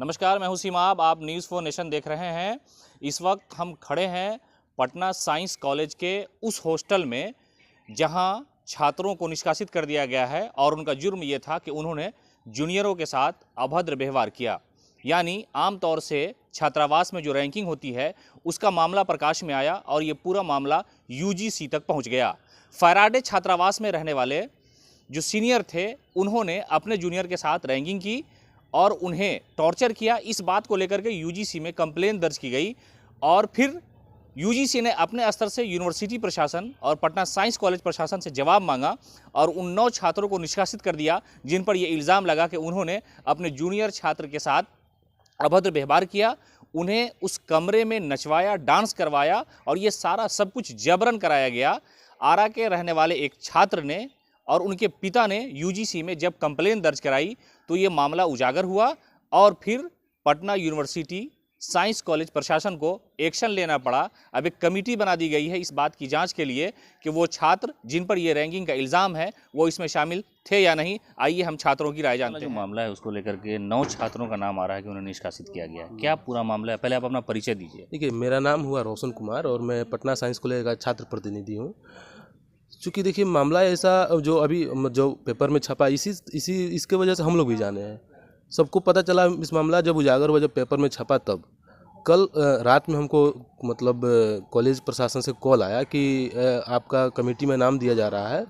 नमस्कार, मैं हूं सीमाब। आप न्यूज़ फॉर नेशन देख रहे हैं। इस वक्त हम खड़े हैं पटना साइंस कॉलेज के उस हॉस्टल में जहां छात्रों को निष्कासित कर दिया गया है और उनका जुर्म ये था कि उन्होंने जूनियरों के साथ अभद्र व्यवहार किया। यानी आमतौर से छात्रावास में जो रैंकिंग होती है उसका मामला प्रकाश में आया और ये पूरा मामला यूजीसी तक पहुँच गया। फैराडे छात्रावास में रहने वाले जो सीनियर थे उन्होंने अपने जूनियर के साथ रैंकिंग की और उन्हें टॉर्चर किया। इस बात को लेकर के यूजीसी में कंप्लेन दर्ज की गई और फिर यूजीसी ने अपने स्तर से यूनिवर्सिटी प्रशासन और पटना साइंस कॉलेज प्रशासन से जवाब मांगा और उन 9 छात्रों को निष्कासित कर दिया जिन पर यह इल्ज़ाम लगा कि उन्होंने अपने जूनियर छात्र के साथ अभद्र व्यवहार किया, उन्हें उस कमरे में नचवाया, डांस करवाया और ये सारा सब कुछ जबरन कराया गया। आरा के रहने वाले एक छात्र ने और उनके पिता ने यूजीसी में जब कंप्लेन दर्ज कराई तो ये मामला उजागर हुआ और फिर पटना यूनिवर्सिटी साइंस कॉलेज प्रशासन को एक्शन लेना पड़ा। अब एक कमेटी बना दी गई है इस बात की जांच के लिए कि वो छात्र जिन पर ये रैंकिंग का इल्ज़ाम है वो इसमें शामिल थे या नहीं। आइए हम छात्रों की राय जानते हैं। जो मामला है उसको लेकर के 9 छात्रों का नाम आ रहा है कि उन्हें निष्कासित किया गया है। क्या पूरा मामला है? पहले आप अपना परिचय दीजिए। देखिए, मेरा नाम हुआ रोशन कुमार और मैं पटना साइंस कॉलेज का छात्र प्रतिनिधि हूँ। चूँकि देखिए, मामला ऐसा जो अभी जो पेपर में छपा इसके वजह से हम लोग भी जाने हैं। सबको पता चला इस मामला जब उजागर हुआ, जब पेपर में छपा तब। कल रात में हमको मतलब कॉलेज प्रशासन से कॉल आया कि आपका कमेटी में नाम दिया जा रहा है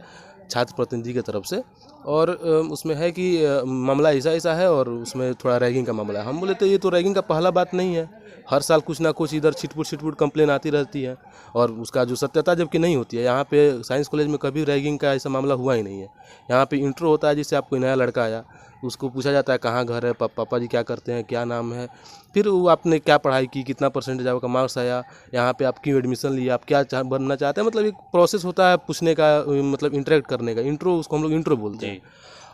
छात्र प्रतिनिधि की तरफ से और उसमें है कि मामला ऐसा है और उसमें थोड़ा रैगिंग का मामला है। हम बोले तो ये तो रैगिंग का पहला बात नहीं है, हर साल कुछ ना कुछ इधर छिटपुट कंप्लेन आती रहती है और उसका जो सत्यता जबकि नहीं होती है। यहाँ पे साइंस कॉलेज में कभी रैगिंग का ऐसा मामला हुआ ही नहीं है। यहाँ पे इंट्रो होता है, जिससे आपको नया लड़का आया उसको पूछा जाता है कहाँ घर है, पापा जी क्या करते हैं, क्या नाम है, फिर वो आपने क्या पढ़ाई की, कितना परसेंटेज आपका मार्क्स आया, यहाँ पे आप क्यों एडमिशन लिया, आप क्या बनना चाहते हैं। मतलब एक प्रोसेस होता है पूछने का, मतलब इंटरेक्ट करने का। इंट्रो, उसको हम लोग इंट्रो बोलते हैं।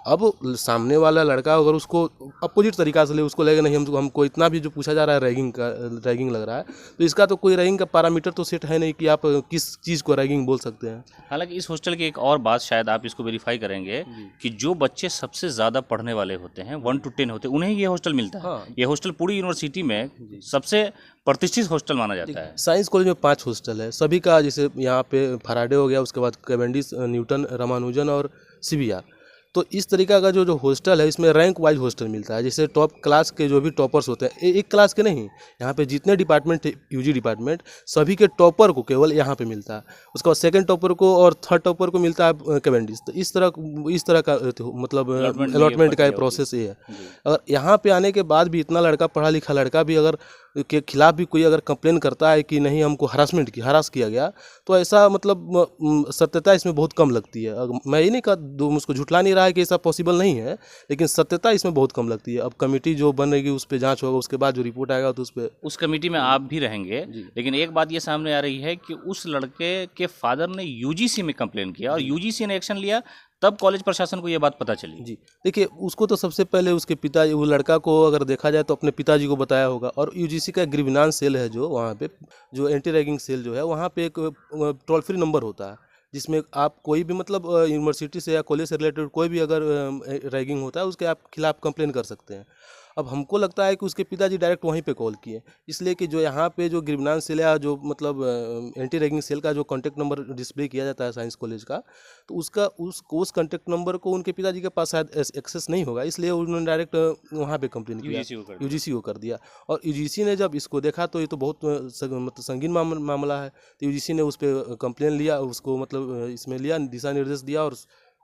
अब सामने वाला लड़का अगर उसको अपोजिट तरीका से ले, उसको लगेगा नहीं हमको इतना भी जो पूछा जा रहा है रैगिंग लग रहा है, तो इसका तो कोई रैगिंग का पैरामीटर तो सेट है नहीं कि आप किस चीज़ को रैगिंग बोल सकते हैं। हालांकि इस हॉस्टल की एक और बात, शायद आप इसको वेरीफाई करेंगे कि जो बच्चे सबसे ज़्यादा पढ़ने वाले होते हैं 1 to 10 होते हैं, उन्हें ये हॉस्टल मिलता है। हाँ। ये हॉस्टल पूरी यूनिवर्सिटी में सबसे प्रतिष्ठित हॉस्टल माना जाता है। साइंस कॉलेज में 5 हॉस्टल है सभी का, जैसे यहाँ पे फैराडे हो गया, उसके बाद कैवेंडिश, न्यूटन, रामानुजन और सीबीआर। तो इस तरीका का जो हॉस्टल है, इसमें रैंक वाइज हॉस्टल मिलता है। जैसे टॉप क्लास के जो भी टॉपर्स होते हैं, एक क्लास के नहीं, यहाँ पे जितने डिपार्टमेंट थे यूजी डिपार्टमेंट, सभी के टॉपर को केवल यहाँ पे मिलता है। उसके बाद सेकंड टॉपर को और थर्ड टॉपर को मिलता है कैवेंडिश। तो इस तरह का मतलब अलॉटमेंट का प्रोसेस ये है। और यहाँ पे आने के बाद भी इतना लड़का, पढ़ा लिखा लड़का भी अगर के खिलाफ भी कोई अगर कंप्लेन करता है कि नहीं हमको हरास किया गया, तो ऐसा मतलब सत्यता इसमें बहुत कम लगती है। मैं ये नहीं कहा, मुझको झुठला नहीं रहा है कि ऐसा पॉसिबल नहीं है, लेकिन सत्यता इसमें बहुत कम लगती है। अब कमेटी जो बनेगी उस पर जांच होगा, उसके बाद जो रिपोर्ट आएगा तो उस कमेटी में आप भी रहेंगे। लेकिन एक बात ये सामने आ रही है कि उस लड़के के फादर ने यूजीसी में कंप्लेन किया और यूजीसी ने एक्शन लिया, तब कॉलेज प्रशासन को ये बात पता चली। जी देखिए, उसको तो सबसे पहले उसके पिताजी, वो लड़का को अगर देखा जाए तो अपने पिताजी को बताया होगा। और यूजीसी का ग्रीविनांस सेल है जो वहाँ पे, जो एंटी रैगिंग सेल जो है, वहाँ पे एक टोल फ्री नंबर होता है जिसमें आप कोई भी मतलब यूनिवर्सिटी से या कॉलेज से रिलेटेड कोई भी अगर रैगिंग होता है उसके आप खिलाफ कंप्लेन कर सकते हैं। अब हमको लगता है कि उसके पिताजी डायरेक्ट वहीं पे कॉल किए, इसलिए कि जो यहाँ पे जो ग्रीविनांस सेल है, जो मतलब एंटी रैगिंग सेल का जो कॉन्टैक्ट नंबर डिस्प्ले किया जाता है साइंस कॉलेज का, तो उस कॉन्टैक्ट नंबर को उनके पिताजी के पास शायद एक्सेस नहीं होगा, इसलिए उन्होंने डायरेक्ट वहाँ पे कंप्लेन किया, यूजीसी को कर दिया। और यूजीसी ने जब इसको देखा तो ये तो बहुत मतलब संगीन मामला है, तो यूजीसी ने उस पर कंप्लेन लिया, उसको मतलब इसमें लिया, दिशा निर्देश दिया और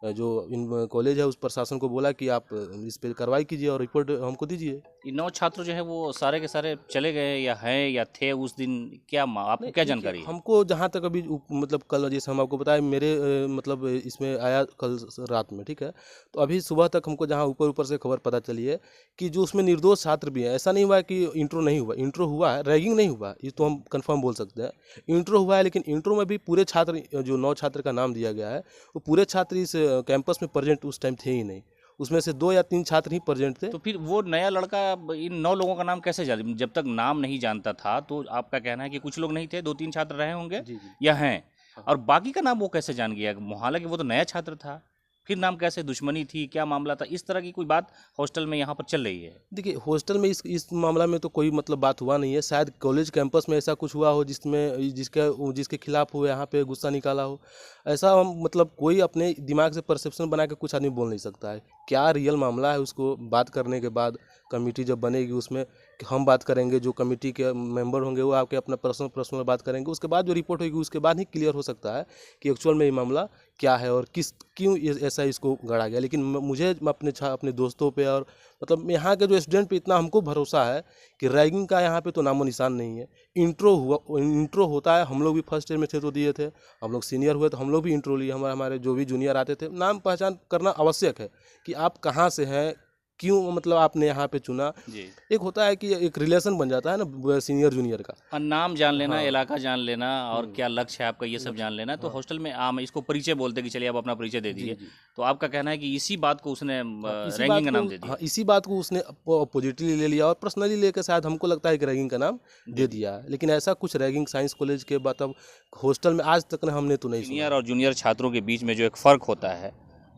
जो इन कॉलेज है उस प्रशासन को बोला कि आप इस पर कार्रवाई कीजिए और रिपोर्ट हमको दीजिए। ये 9 छात्र जो है वो सारे के सारे चले गए या हैं या थे उस दिन? क्या आपको क्या जानकारी है? हमको जहाँ तक अभी मतलब कल जैसे हम आपको बताया, मेरे मतलब इसमें आया कल रात में, ठीक है, तो अभी सुबह तक हमको जहाँ ऊपर से खबर पता चली है कि जो उसमें निर्दोष छात्र भी हैं। ऐसा नहीं हुआ है कि इंट्रो नहीं हुआ, इंट्रो हुआ है, रैगिंग नहीं हुआ, ये तो हम कंफर्म बोल सकते हैं। इंट्रो हुआ है, लेकिन इंट्रो में भी पूरे छात्र, जो 9 छात्र का नाम दिया गया है, वो पूरे छात्र इस कैंपस में प्रेजेंट उस टाइम थे ही नहीं। उसमें से 2 या 3 छात्र ही प्रेजेंट थे। तो फिर वो नया लड़का इन 9 लोगों का नाम कैसे जाने? जब तक नाम नहीं जानता था तो आपका कहना है कि कुछ लोग नहीं थे, 2-3 छात्र रहे होंगे या हैं, और बाकी का नाम वो कैसे जान गया? हालांकि वो तो नया छात्र था। फिर नाम कैसे, दुश्मनी थी, क्या मामला था, इस तरह की कोई बात हॉस्टल में यहाँ पर चल रही है? देखिए हॉस्टल में इस मामला में तो कोई मतलब बात हुआ नहीं है। शायद कॉलेज कैंपस में ऐसा कुछ हुआ हो जिसमें जिसके खिलाफ हो यहाँ पे गुस्सा निकाला हो। ऐसा मतलब कोई अपने दिमाग से परसेप्शन बना के कुछ आदमी बोल नहीं सकता है। क्या रियल मामला है उसको बात करने के बाद कमेटी जब बनेगी उसमें हम बात करेंगे, जो कमेटी के मेंबर होंगे वो आपके अपना पर्सनल बात करेंगे, उसके बाद जो रिपोर्ट होगी उसके बाद ही क्लियर हो सकता है कि एक्चुअल में ये मामला क्या है और क्यों ऐसा इसको गढ़ा गया। लेकिन मुझे अपने दोस्तों पे और मतलब यहाँ के जो स्टूडेंट पे इतना हमको भरोसा है कि रैगिंग का यहाँ पे तो नामो निशान नहीं है। इंट्रो होता है, हम लोग भी फर्स्ट ईयर में थे तो दिए थे, हम लोग सीनियर हुए तो हम लोग भी इंट्रो लिए, हमारे जो भी जूनियर आते थे। नाम पहचान करना आवश्यक है कि आप कहाँ से हैं, क्यों मतलब आपने यहाँ पे चुना। जी। एक होता है कि एक रिलेशन बन जाता है ना सीनियर जूनियर का। और नाम जान लेना, हाँ। इलाका जान लेना और क्या लक्ष्य है आपका, ये सब जान लेना। तो हॉस्टल में आम इसको परिचय बोलते कि चलिए आप अपना परिचय दे दीजिए। तो आपका कहना है कि इसी बात को उसने रैगिंग का नाम दे दिया? हाँ, इसी बात को उसने पॉजिटिवली ले लिया और पर्सनली लेकर शायद हमको लगता है कि रैगिंग का नाम दे दिया। लेकिन ऐसा कुछ रैगिंग साइंस कॉलेज के मतलब हॉस्टल में आज तक हमने तो नहीं सुना। सीनियर और जूनियर छात्रों के बीच में जो एक फ़र्क होता है,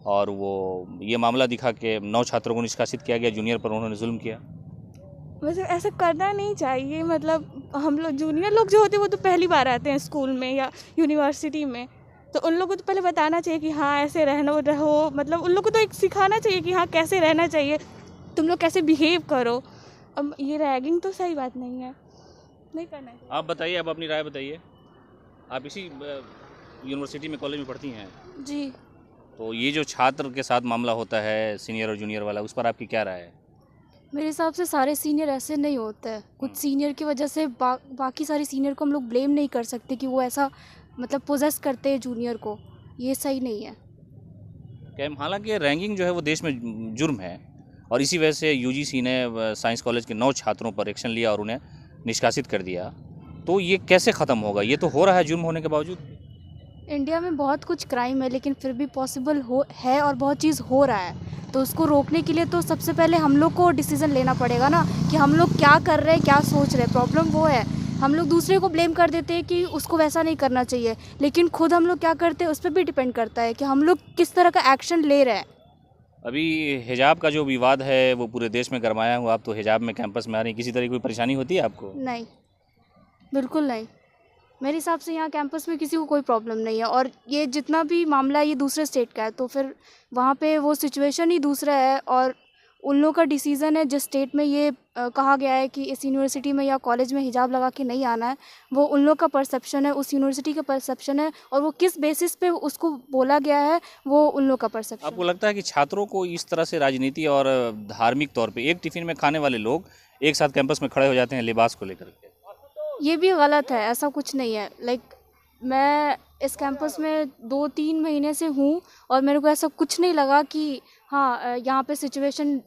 और वो ये मामला दिखा के 9 छात्रों को निष्कासित किया गया, जूनियर पर उन्होंने जुल्म किया। वैसे ऐसा करना नहीं चाहिए। मतलब हम लोग जूनियर लोग जो होते हैं वो तो पहली बार आते हैं स्कूल में या यूनिवर्सिटी में, तो उन लोगों को तो पहले बताना चाहिए कि हाँ ऐसे रहो। मतलब उन लोग को तो एक सिखाना चाहिए कि हाँ कैसे रहना चाहिए, तुम लोग कैसे बिहेव करो। अब ये रैगिंग तो सही बात नहीं है, नहीं करना चाहिए। आप बताइए, आप अपनी राय बताइए। आप इसी यूनिवर्सिटी में, कॉलेज में पढ़ती हैं, जी, तो ये जो छात्र के साथ मामला होता है सीनियर और जूनियर वाला, उस पर आपकी क्या राय है? मेरे हिसाब से सारे सीनियर ऐसे नहीं होते हैं। कुछ सीनियर की वजह से बाकी सारे सीनियर को हम लोग ब्लेम नहीं कर सकते कि वो ऐसा मतलब पोजेस करते हैं जूनियर को। ये सही नहीं है। हालांकि रैंकिंग जो है वो देश में जुर्म है, और इसी वजह से यूजीसी ने साइंस कॉलेज के 9 छात्रों पर एक्शन लिया और उन्हें निष्कासित कर दिया। तो ये कैसे ख़त्म होगा? ये तो हो रहा है जुर्म होने के बावजूद। इंडिया में बहुत कुछ क्राइम है लेकिन फिर भी पॉसिबल है और बहुत चीज़ हो रहा है। तो उसको रोकने के लिए तो सबसे पहले हम लोग को डिसीज़न लेना पड़ेगा ना कि हम लोग क्या कर रहे हैं, क्या सोच रहे हैं। प्रॉब्लम वो है, हम लोग दूसरे को ब्लेम कर देते हैं कि उसको वैसा नहीं करना चाहिए, लेकिन खुद हम लोग क्या करते हैं उस पर भी डिपेंड करता है कि हम लोग किस तरह का एक्शन ले रहे हैं। अभी हिजाब का जो विवाद है वो पूरे देश में गरमाया हुआ। आप तो हिजाब में कैंपस में आ रही, किसी तरह की कोई परेशानी होती है आपको? नहीं, बिल्कुल नहीं। मेरे हिसाब से यहाँ कैंपस में किसी को कोई प्रॉब्लम नहीं है। और ये जितना भी मामला है ये दूसरे स्टेट का है, तो फिर वहाँ पे वो सिचुएशन ही दूसरा है और उन लोगों का डिसीज़न है। जिस स्टेट में ये कहा गया है कि इस यूनिवर्सिटी में या कॉलेज में हिजाब लगा के नहीं आना है, वो उन लोग का परसेप्शन है, उस यूनिवर्सिटी का परसेप्शन है, और वो किस बेसिस पे उसको बोला गया है वो उन लोग का परसेप्शन। आपको लगता है कि छात्रों को इस तरह से राजनीति और धार्मिक तौर पे एक टिफिन में खाने वाले लोग एक साथ कैंपस में खड़े हो जाते हैं लिबास को लेकर के? ये भी गलत है, ऐसा कुछ नहीं है। मैं इस कैंपस में 2-3 महीने से हूँ और मेरे को ऐसा कुछ नहीं लगा कि हाँ यहाँ पे सिचुएशन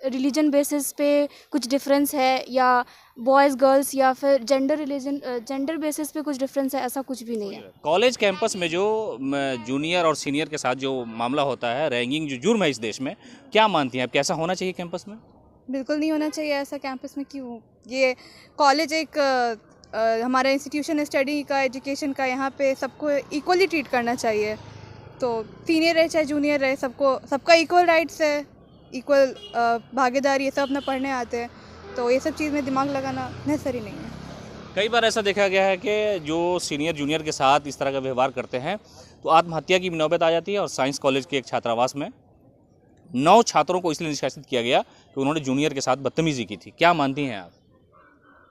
रिलीजन बेसिस पे कुछ डिफरेंस है या बॉयज़ गर्ल्स या फिर जेंडर बेसिस पे कुछ डिफरेंस है, ऐसा कुछ भी नहीं है। कॉलेज कैंपस में जो जूनियर और सीनियर के साथ जो मामला होता है, रैंकिंग जो जुर्म है इस देश में, क्या मानती हैं आप, कैसा होना चाहिए कैंपस में? बिल्कुल नहीं होना चाहिए ऐसा कैंपस में। क्यों? ये कॉलेज एक हमारा इंस्टीट्यूशन है स्टडी का, एजुकेशन का। यहाँ पे सबको इक्वली ट्रीट करना चाहिए। तो सीनियर रहे चाहे जूनियर रहे, सबका इक्वल राइट्स है, इक्वल भागीदारी है। सब अपना पढ़ने आते हैं, तो ये सब चीज़ में दिमाग लगाना नेसेसरी नहीं है। कई बार ऐसा देखा गया है कि जो सीनियर जूनियर के साथ इस तरह का व्यवहार करते हैं तो आत्महत्या की भी नौबत आ जाती है। और साइंस कॉलेज के एक छात्रावास में 9 छात्रों को इसलिए निष्कासित किया गया कि उन्होंने जूनियर के साथ बदतमीजी की थी। क्या मानती हैं आप?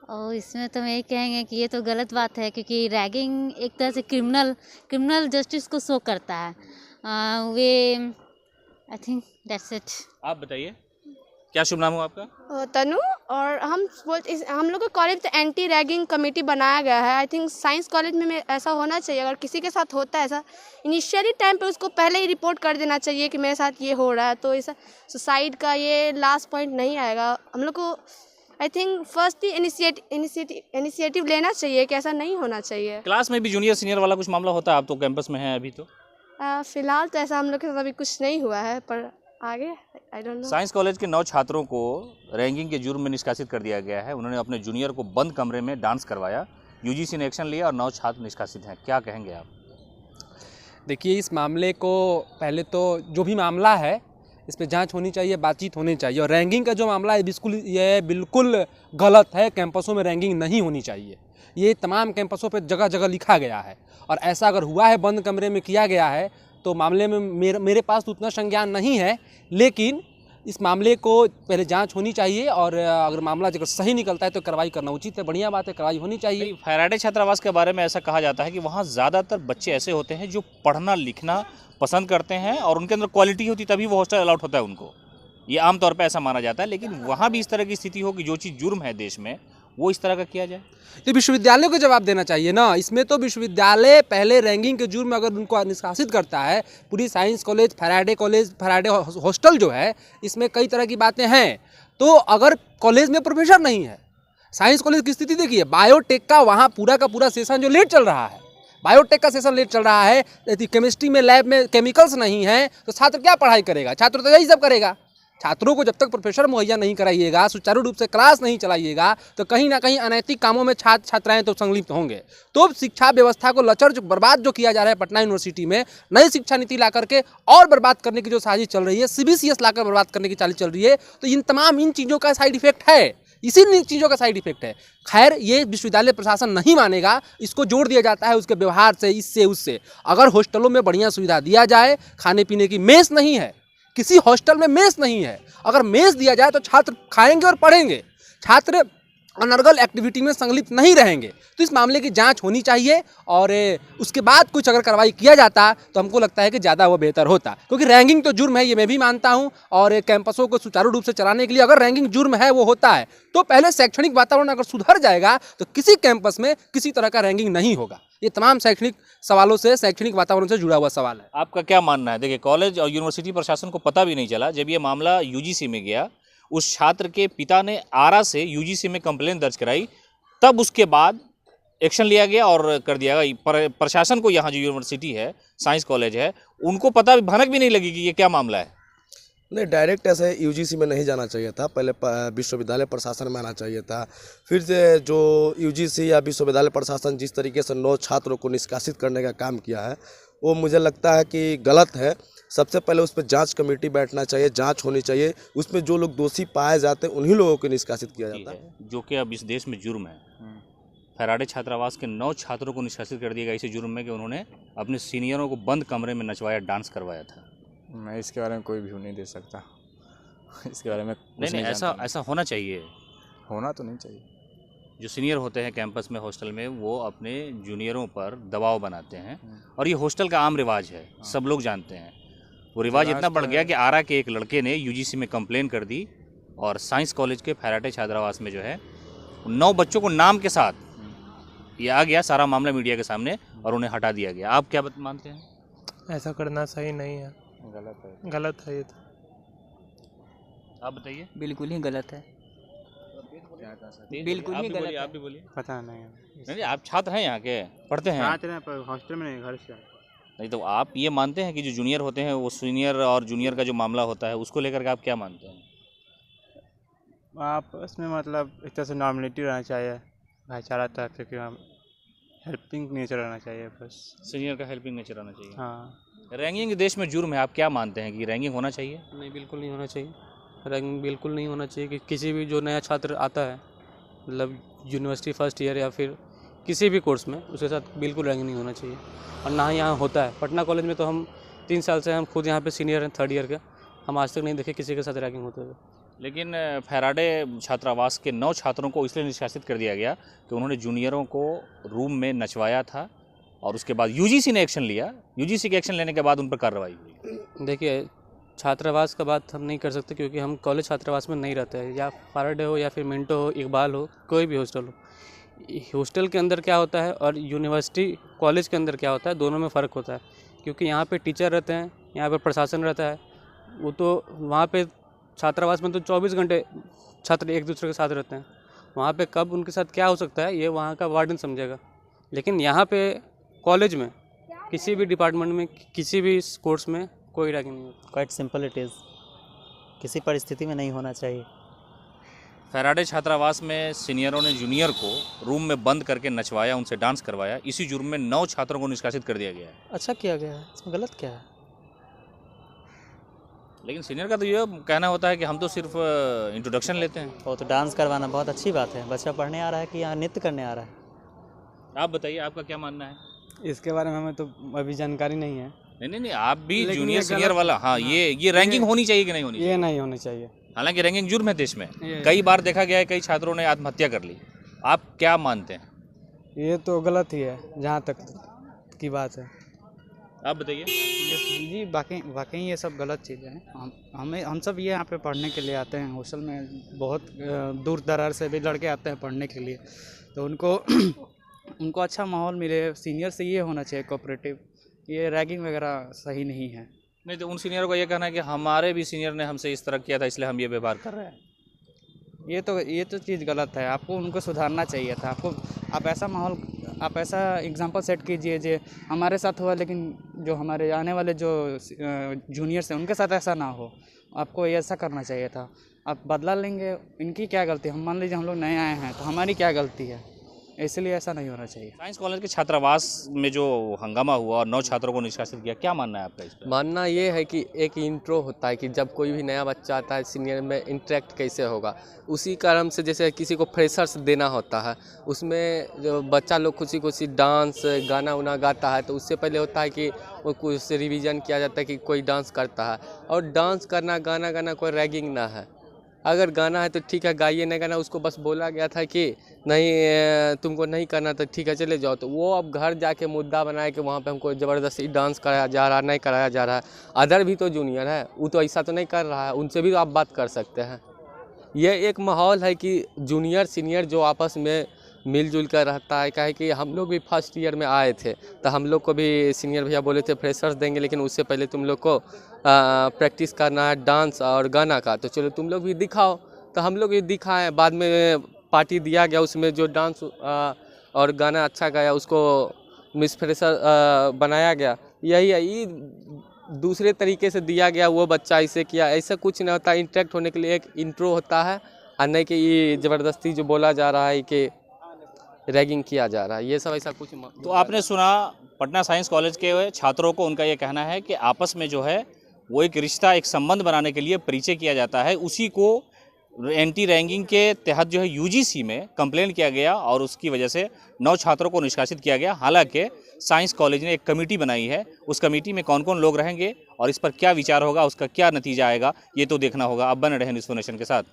और इसमें तो मैं ये कहेंगे कि ये तो गलत बात है, क्योंकि रैगिंग एक तरह से क्रिमिनल जस्टिस को शो करता है। I think that's it. आप बताइए, क्या शुभ नाम हो आपका? तनु। और हम लोग का कॉलेज तो एंटी रैगिंग कमेटी बनाया गया है। आई थिंक साइंस कॉलेज में ऐसा होना चाहिए। अगर किसी के साथ होता है ऐसा, इनिशियली टाइम पे उसको पहले ही रिपोर्ट कर देना चाहिए कि मेरे साथ ये हो रहा है, तो ऐसा सुसाइड का ये लास्ट पॉइंट नहीं आएगा। हम लोग को I think first he initiative लेना चाहिए कि ऐसा नहीं होना चाहिए। क्लास में भी जूनियर सीनियर वाला कुछ मामला होता है? आप तो कैंपस में हैं अभी, तो फिलहाल तो ऐसा हम लोग के साथ अभी कुछ नहीं हुआ है, पर आगे I don't know. Science college के 9 छात्रों को रैंकिंग के जुर्म में निष्कासित कर दिया गया है। उन्होंने अपने जूनियर को बंद कमरे में डांस करवाया, यूजीसी ने एक्शन लिया और 9 छात्र निष्कासित हैं। क्या कहेंगे आप? देखिए, इस मामले को पहले तो जो भी मामला है इस पे जांच होनी चाहिए, बातचीत होनी चाहिए। और रैंकिंग का जो मामला है बिल्कुल गलत है। कैंपसों में रैंकिंग नहीं होनी चाहिए। ये तमाम कैंपसों पे जगह जगह लिखा गया है, और ऐसा अगर हुआ है, बंद कमरे में किया गया है, तो मामले में मेरे पास तो उतना संज्ञान नहीं है, लेकिन इस मामले को पहले जांच होनी चाहिए। और अगर मामला अगर सही निकलता है तो कार्रवाई करना उचित है। बढ़िया बात है, कार्रवाई होनी चाहिए। फैराडे छात्रावास के बारे में ऐसा कहा जाता है कि वहाँ ज़्यादातर बच्चे ऐसे होते हैं जो पढ़ना लिखना पसंद करते हैं और उनके अंदर क्वालिटी होती तभी वो हॉस्टल अलाउड होता है उनको। ये आमतौर पे ऐसा माना जाता है, लेकिन वहाँ भी इस तरह की स्थिति हो कि जो चीज़ जुर्म है देश में वो इस तरह का किया जाए। तो विश्वविद्यालय को जवाब देना चाहिए ना। इसमें तो विश्वविद्यालय पहले रैंकिंग के जुर्म में अगर उनको निष्कासित करता है, पूरी साइंस कॉलेज, फैराडे हॉस्टल जो है, इसमें कई तरह की बातें हैं। तो अगर कॉलेज में प्रोफेसर नहीं है, साइंस कॉलेज की स्थिति देखिए, बायोटेक का वहाँ पूरा का पूरा सेशन जो लेट चल रहा है, बायोटेक का सेशन लेट चल रहा है, यदि केमिस्ट्री में लैब में केमिकल्स नहीं है तो छात्र क्या पढ़ाई करेगा? छात्र तो यही सब करेगा। छात्रों को जब तक प्रोफेसर मुहैया नहीं कराइएगा, सुचारू रूप से क्लास नहीं चलाइएगा, तो कहीं ना कहीं अनैतिक कामों में छात्र छात्राएं तो संलिप्त होंगे। तो शिक्षा व्यवस्था को लचर बर्बाद जो किया जा रहा है पटना यूनिवर्सिटी में, नई शिक्षा नीति ला करके और बर्बाद करने की जो साजिश चल रही है, CBCS लाकर बर्बाद करने की चाल चल रही है, तो इन चीज़ों का साइड इफेक्ट है, इसी चीज़ों का साइड इफेक्ट है। खैर, ये विश्वविद्यालय प्रशासन नहीं मानेगा, इसको जोड़ दिया जाता है उसके व्यवहार से, इससे उससे। अगर हॉस्टलों में बढ़िया सुविधा दिया जाए, खाने पीने की मेस नहीं है, किसी हॉस्टल में मेस नहीं है, अगर मेस दिया जाए तो छात्र खाएंगे और पढ़ेंगे, छात्र अनर्गल एक्टिविटी में संलिप्त नहीं रहेंगे। तो इस मामले की जांच होनी चाहिए, और उसके बाद कुछ अगर कार्रवाई किया जाता तो हमको लगता है कि ज़्यादा वो बेहतर होता, क्योंकि रैंकिंग तो जुर्म है, ये मैं भी मानता हूँ। और कैंपसों को सुचारू रूप से चलाने के लिए अगर रैंकिंग जुर्म है, वो होता है, तो पहले शैक्षणिक वातावरण अगर सुधर जाएगा तो किसी कैंपस में किसी तरह का रैंकिंग नहीं होगा। ये तमाम शैक्षणिक सवालों से, शैक्षणिक वातावरण से जुड़ा हुआ सवाल है। आपका क्या मानना है? देखिए, कॉलेज और यूनिवर्सिटी प्रशासन को पता भी नहीं चला जब ये मामला UGC में गया, उस छात्र के पिता ने आरा से UGC में कंप्लेंट दर्ज कराई, तब उसके बाद एक्शन लिया गया और कर दिया गया। प्रशासन को यहाँ जो यूनिवर्सिटी है, साइंस कॉलेज है, उनको पता भनक भी नहीं लगी कि ये क्या मामला है। नहीं, डायरेक्ट ऐसे UGC में नहीं जाना चाहिए था, पहले विश्वविद्यालय प्रशासन में आना चाहिए था। फिर से जो UGC या विश्वविद्यालय प्रशासन जिस तरीके से 9 छात्रों को निष्कासित करने का काम किया है, वो मुझे लगता है कि गलत है। सबसे पहले उस पर जांच कमेटी बैठना चाहिए, जांच होनी चाहिए, उसमें जो लोग दोषी पाए जाते हैं उन्हीं लोगों को निष्कासित किया जाता है, जो कि अब इस देश में जुर्म है। फैराडे छात्रावास के 9 छात्रों को निष्कासित कर दिया गया इसी जुर्म में कि उन्होंने अपने सीनियरों को बंद कमरे में नचवाया, डांस करवाया था। मैं इसके बारे में कोई व्यू नहीं दे सकता। इसके बारे में नहीं, ऐसा होना चाहिए। होना तो नहीं चाहिए। जो सीनियर होते हैं कैंपस में, हॉस्टल में, वो अपने जूनियरों पर दबाव बनाते हैं, और ये हॉस्टल का आम रिवाज है, सब लोग जानते हैं। वो रिवाज इतना बढ़ गया कि आरा के एक लड़के ने UGC में कंप्लेन कर दी, और साइंस कॉलेज के फैराडे छात्रावास में जो है 9 बच्चों को नाम के साथ ये आ गया सारा मामला मीडिया के सामने, और उन्हें हटा दिया गया। आप क्या मानते हैं? ऐसा करना सही नहीं है, गलत है ये तो। आप बताइए। बिल्कुल ही गलत है, बिल्कुल ही गलत है। आप भी बोलिए। पता नहीं, नहीं, आप छात्र हैं, यहाँ के पढ़ते हैं? पर हॉस्टल में नहीं, घर से। नहीं, तो आप ये मानते हैं कि जो जूनियर होते हैं वो सीनियर और जूनियर का जो मामला होता है उसको लेकर के आप क्या मानते हैं? आप उसमें मतलब एक तरह से नॉर्मलिटी रहना चाहिए, भाईचारा टाइप से, कि हेल्पिंग नेचर रहना चाहिए बस। सीनियर का हेल्पिंग नेचर रहना चाहिए। हाँ। रैंकिंग देश में जुर्म है, आप क्या मानते हैं कि रैंकिंग होना चाहिए? नहीं, बिल्कुल नहीं होना चाहिए। रैंकिंग बिल्कुल नहीं होना चाहिए कि किसी भी जो नया छात्र आता है, मतलब यूनिवर्सिटी फर्स्ट ईयर या फिर किसी भी कोर्स में, उसके साथ बिल्कुल रैंकिंग नहीं होना चाहिए। और ना ही यहाँ होता है। पटना कॉलेज में तो हम 3 साल से हम खुद यहाँ पे सीनियर हैं, 3rd ईयर के, हम आज तक नहीं देखे किसी के साथ रैंकिंग होते हुए। लेकिन फैराडे छात्रावास के 9 छात्रों को इसलिए निष्कासित कर दिया गया कि उन्होंने जूनियरों को रूम में नचवाया था, और उसके बाद UGC ने एक्शन लिया। UGC के एक्शन लेने के बाद उन पर कार्रवाई हुई। देखिए, छात्रावास का बात हम नहीं कर सकते क्योंकि हम कॉलेज छात्रावास में नहीं रहते हैं, या फैराडे हो या फिर मिंटो हो, इकबाल हो, कोई भी हॉस्टल हो। हॉस्टल के अंदर क्या होता है और यूनिवर्सिटी कॉलेज के अंदर क्या होता है, दोनों में फ़र्क होता है। क्योंकि यहाँ पे टीचर रहते हैं, यहाँ पे प्रशासन रहता है, वो तो वहाँ पे छात्रावास में तो 24 घंटे छात्र एक दूसरे के साथ रहते हैं। वहाँ पे कब उनके साथ क्या हो सकता है ये वहाँ का वार्डन समझेगा। लेकिन यहाँ पे कॉलेज में किसी भी डिपार्टमेंट में, किसी भी कोर्स में कोई रैगिंग नहीं होती। क्वाइट सिंपल इट इज़, किसी परिस्थिति में नहीं होना चाहिए। फैराडे छात्रावास में सीनियरों ने जूनियर को रूम में बंद करके नचवाया, उनसे डांस करवाया। इसी जुर्म में 9 छात्रों को निष्कासित कर दिया गया है। अच्छा किया गया है, इसमें गलत क्या है? लेकिन सीनियर का तो ये कहना होता है कि हम तो सिर्फ इंट्रोडक्शन लेते हैं। वो तो डांस करवाना बहुत अच्छी बात है। बच्चा पढ़ने आ रहा है कि यहाँ नृत्य करने आ रहा है? आप बताइए, आपका क्या मानना है? इसके बारे में हमें तो अभी जानकारी नहीं है। नहीं, आप भी लेकिन जूनियर ये सीनियर गलत- वाला, हाँ, ये रैंकिंग होनी चाहिए कि नहीं होनी चाहिए? ये नहीं होनी चाहिए। हालांकि रैंकिंग जुर्म है देश में। ये- कई बार देखा गया है कई छात्रों ने आत्महत्या कर ली। आप क्या मानते हैं? ये तो गलत ही है जहाँ तक की बात है। आप बताइए। जी वाकई ये सब गलत चीज़ें हैं। हम सब ये यहाँ पे पढ़ने के लिए आते हैं। हॉस्टल में बहुत दूर दरार से भी लड़के आते हैं पढ़ने के लिए, तो उनको अच्छा माहौल मिले। सीनियर से ये होना चाहिए कोऑपरेटिव। ये रैगिंग वगैरह सही नहीं है। नहीं तो उन सीनियरों का ये कहना है कि हमारे भी सीनियर ने हमसे इस तरह किया था, इसलिए हम ये व्यवहार कर रहे हैं। ये तो चीज़ गलत है। आपको उनको सुधारना चाहिए था। आप ऐसा एग्जांपल सेट कीजिए जो हमारे साथ हुआ, लेकिन जो हमारे आने वाले जो जूनियर्स हैं उनके साथ ऐसा ना हो। आपको ऐसा करना चाहिए था। आप बदला लेंगे, इनकी क्या गलती? हम मान लीजिए हम लोग नए आए हैं तो हमारी क्या गलती है? इसलिए ऐसा नहीं होना चाहिए। साइंस कॉलेज के छात्रावास में जो हंगामा हुआ और 9 छात्रों को निष्कासित किया, क्या मानना है आपका इस पर? मानना ये है कि एक इंट्रो होता है कि जब कोई भी नया बच्चा आता है सीनियर में इंटरेक्ट कैसे होगा, उसी कारण से जैसे किसी को फ्रेशर्स देना होता है, उसमें जो बच्चा लोग खुशी डांस गाना उना गाता है, तो उससे पहले होता है कि वो कुछ रिवीजन किया जाता है कि कोई डांस करता है। और डांस करना, गाना गाना कोई रैगिंग ना है। अगर गाना है तो ठीक है, गाइए, नहीं गाना उसको बस बोला गया था कि नहीं तुमको नहीं करना तो ठीक है चले जाओ, तो वो अब घर जाके मुद्दा बनाए कि वहाँ पे हमको ज़बरदस्ती डांस कराया जा रहा है, नहीं कराया जा रहा है। अदर भी तो जूनियर है, वो तो ऐसा तो नहीं कर रहा है, उनसे भी तो आप बात कर सकते हैं। ये एक माहौल है कि जूनियर सीनियर जो आपस में मिलजुल कर रहता है। क्या है कि हम लोग भी फर्स्ट ईयर में आए थे तो हम लोग को भी सीनियर भैया बोले थे फ्रेशर्स देंगे, लेकिन उससे पहले तुम लोग को प्रैक्टिस करना है डांस और गाना का, तो चलो तुम लोग भी दिखाओ। तो हम लोग भी दिखाएं। बाद में पार्टी दिया गया, उसमें जो डांस और गाना अच्छा गाया उसको मिस फ्रेशर बनाया गया। यही है, ये दूसरे तरीके से दिया गया, वो बच्चा ऐसे किया, ऐसा कुछ नहीं होता। इंटरेक्ट होने के लिए एक इंट्रो होता है, और नहीं कि ये ज़बरदस्ती जो बोला जा रहा है कि रैगिंग किया जा रहा है, ये सब ऐसा कुछ। तो आपने सुना पटना साइंस कॉलेज के छात्रों को, उनका ये कहना है कि आपस में जो है वो एक रिश्ता, एक संबंध बनाने के लिए परिचय किया जाता है। उसी को एंटी रैगिंग के तहत जो है यूजीसी में कंप्लेंट किया गया और उसकी वजह से 9 छात्रों को निष्कासित किया गया। हालांकि साइंस कॉलेज ने एक कमेटी बनाई है, उस कमेटी में कौन कौन लोग रहेंगे और इस पर क्या विचार होगा, उसका क्या नतीजा आएगा, ये तो देखना होगा। अब बने रहें न्यूज़4नेशन के साथ।